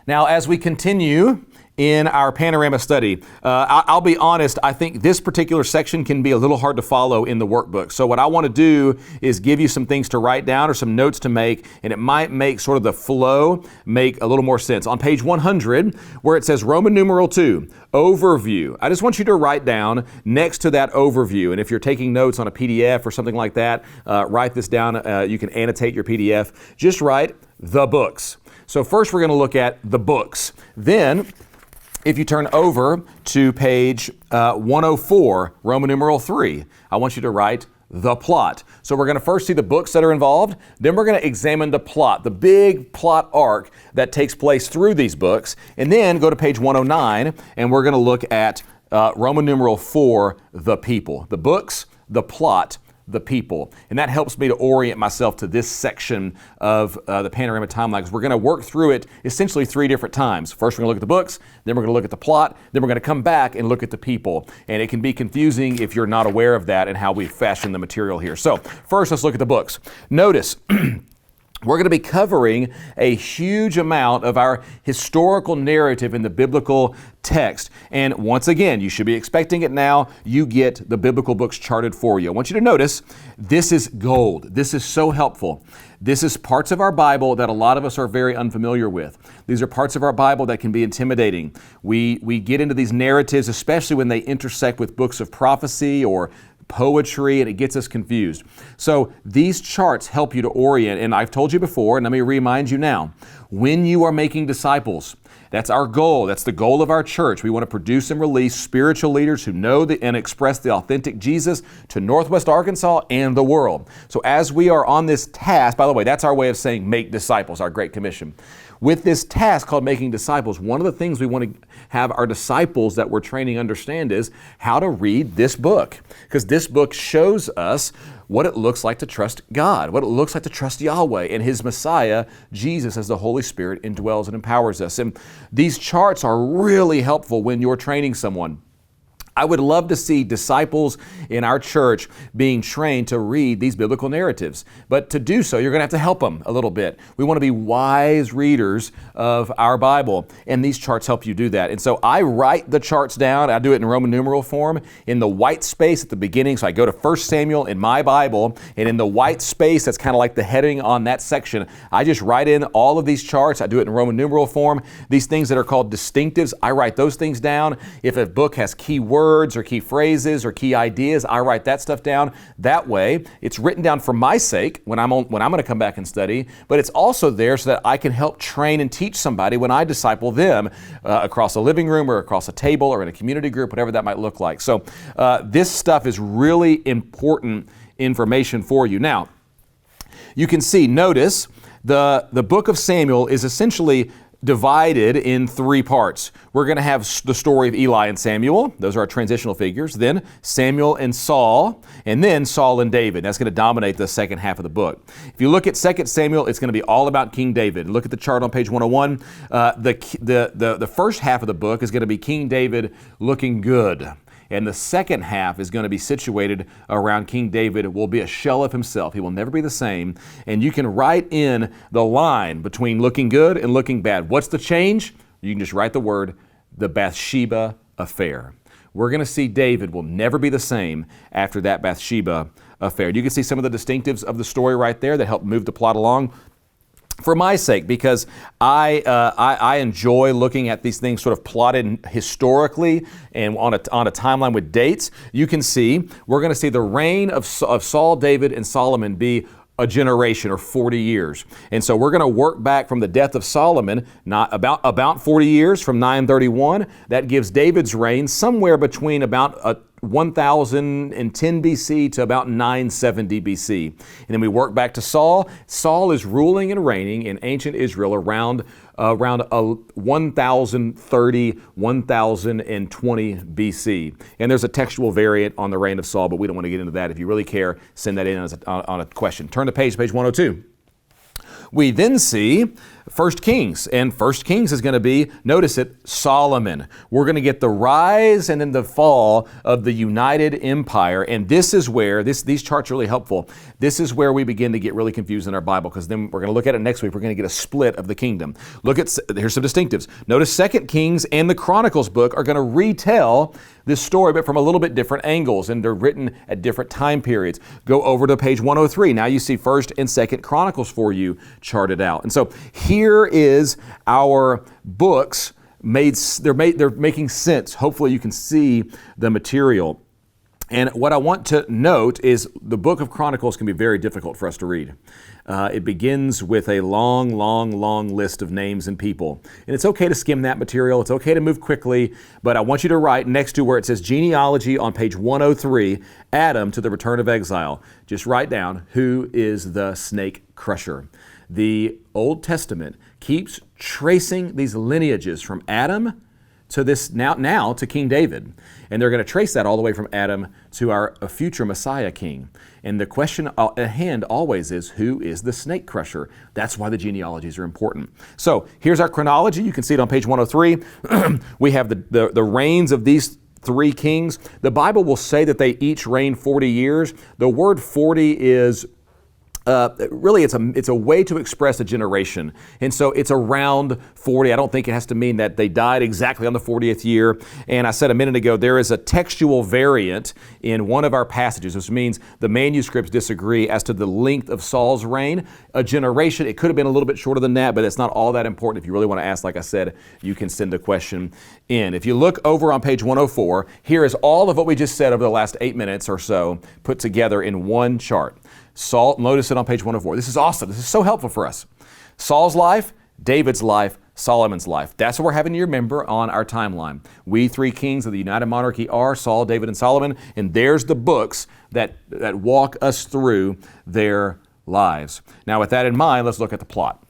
Now, as we continue in our Panorama study, I'll be honest, I think this particular section can be a little hard to follow in the workbook. So what I want to do is give you some things to write down or some notes to make, and it might make sort of the flow make a little more sense. On page 100, where it says Roman numeral 2, overview, I just want you to write down next to that overview. And if you're taking notes on a PDF or something like that, write this down. You can annotate your PDF. Just write the books. So first we're going to look at the books. Then, if you turn over to page 104, Roman numeral 3, I want you to write the plot. So we're going to first see the books that are involved, then we're going to examine the plot, the big plot arc that takes place through these books, and then go to page 109, and we're going to look at Roman numeral 4, the people. The books, the plot, the people. And that helps me to orient myself to this section of the Panorama timeline, because we're going to work through it essentially 3 different times. First, we're going to look at the books, then we're going to look at the plot, then we're going to come back and look at the people. And it can be confusing if you're not aware of that and how we fashion the material here. So first, let's look at the books. Notice, we're going to be covering a huge amount of our historical narrative in the biblical text. And once again, you should be expecting it now. You get the biblical books charted for you. I want you to notice, this is gold. This is so helpful. This is parts of our Bible that a lot of us are very unfamiliar with. These are parts of our Bible that can be intimidating. We get into these narratives, especially when they intersect with books of prophecy or poetry, and it gets us confused. So these charts help you to orient, and I've told you before, and let me remind you now, when you are making disciples, that's our goal. That's the goal of our church. We want to produce and release spiritual leaders who know and express the authentic Jesus to Northwest Arkansas and the world. So as we are on this task, by the way, that's our way of saying make disciples, our Great Commission. With this task called making disciples, one of the things we want to have our disciples that we're training understand is how to read this book. Because this book shows us what it looks like to trust God, what it looks like to trust Yahweh and His Messiah, Jesus, as the Holy Spirit indwells and empowers us. And these charts are really helpful when you're training someone. I would love to see disciples in our church being trained to read these biblical narratives. But to do so, you're going to have to help them a little bit. We want to be wise readers of our Bible, and these charts help you do that. And so I write the charts down. I do it in Roman numeral form in the white space at the beginning. So I go to 1 Samuel in my Bible, and in the white space, that's kind of like the heading on that section, I just write in all of these charts. I do it in Roman numeral form. These things that are called distinctives, I write those things down. If a book has key words or key phrases or key ideas, I write that stuff down. That way, it's written down for my sake when I'm going to come back and study, but it's also there so that I can help train and teach somebody when I disciple them across a living room or across a table or in a community group, whatever that might look like. So this stuff is really important information for you. Now, you can see, notice, the book of Samuel is essentially divided in 3 parts. We're going to have the story of Eli and Samuel. Those are our transitional figures. Then Samuel and Saul, and then Saul and David. That's going to dominate the second half of the book. If you look at 2 Samuel, it's going to be all about King David. Look at the chart on page 101. The first half of the book is going to be King David looking good. And the second half is going to be situated around King David. Will be a shell of himself. He will never be the same. And you can write in the line between looking good and looking bad. What's the change? You can just write the word, the Bathsheba affair. We're going to see David will never be the same after that Bathsheba affair. You can see some of the distinctives of the story right there that help move the plot along. For my sake, because I enjoy looking at these things sort of plotted historically and on a timeline with dates, you can see, we're going to see the reign of Saul, David, and Solomon be a generation or 40 years. And so we're going to work back from the death of Solomon, not about 40 years from 931. That gives David's reign somewhere between about 1010 BC to about 970 BC. And then we work back to Saul. Saul is ruling and reigning in ancient Israel around 1030, 1020 BC. And there's a textual variant on the reign of Saul, but we don't want to get into that. If you really care, send that in on a question. Turn to page 102. We then see First Kings, and First Kings is going to be, notice it, Solomon. We're going to get the rise and then the fall of the united empire, and this is where, these charts are really helpful. This is where we begin to get really confused in our Bible, because then we're going to look at it next week. We're going to get a split of the kingdom. Here's some distinctives. Notice Second Kings and the Chronicles book are going to retell this story, but from a little bit different angles, and they're written at different time periods. Go over to page 103. Now you see First and Second Chronicles for you charted out. And so here is our books they're making sense. Hopefully you can see the material. And what I want to note is the book of Chronicles can be very difficult for us to read. It begins with a long, long, long list of names and people. And it's okay to skim that material. It's okay to move quickly. But I want you to write next to where it says genealogy on page 103, Adam to the return of exile. Just write down, who is the snake crusher? The Old Testament keeps tracing these lineages from Adam to this now to King David. And they're going to trace that all the way from Adam to our future Messiah king. And the question at hand always is, who is the snake crusher? That's why the genealogies are important. So here's our chronology. You can see it on page 103. We have the reigns of these three kings. The Bible will say that they each reigned 40 years. The word 40 is really, it's a way to express a generation. And so it's around 40. I don't think it has to mean that they died exactly on the 40th year. And I said a minute ago, there is a textual variant in one of our passages, which means the manuscripts disagree as to the length of Saul's reign. A generation, it could have been a little bit shorter than that, but it's not all that important. If you really want to ask, like I said, you can send a question in. If you look over on page 104, here is all of what we just said over the last 8 minutes or so put together in one chart. Saul, notice it on page 104. This is awesome. This is so helpful for us. Saul's life, David's life, Solomon's life. That's what we're having you remember on our timeline. We three kings of the united monarchy are Saul, David, and Solomon. And there's the books that walk us through their lives. Now, with that in mind, let's look at the plot.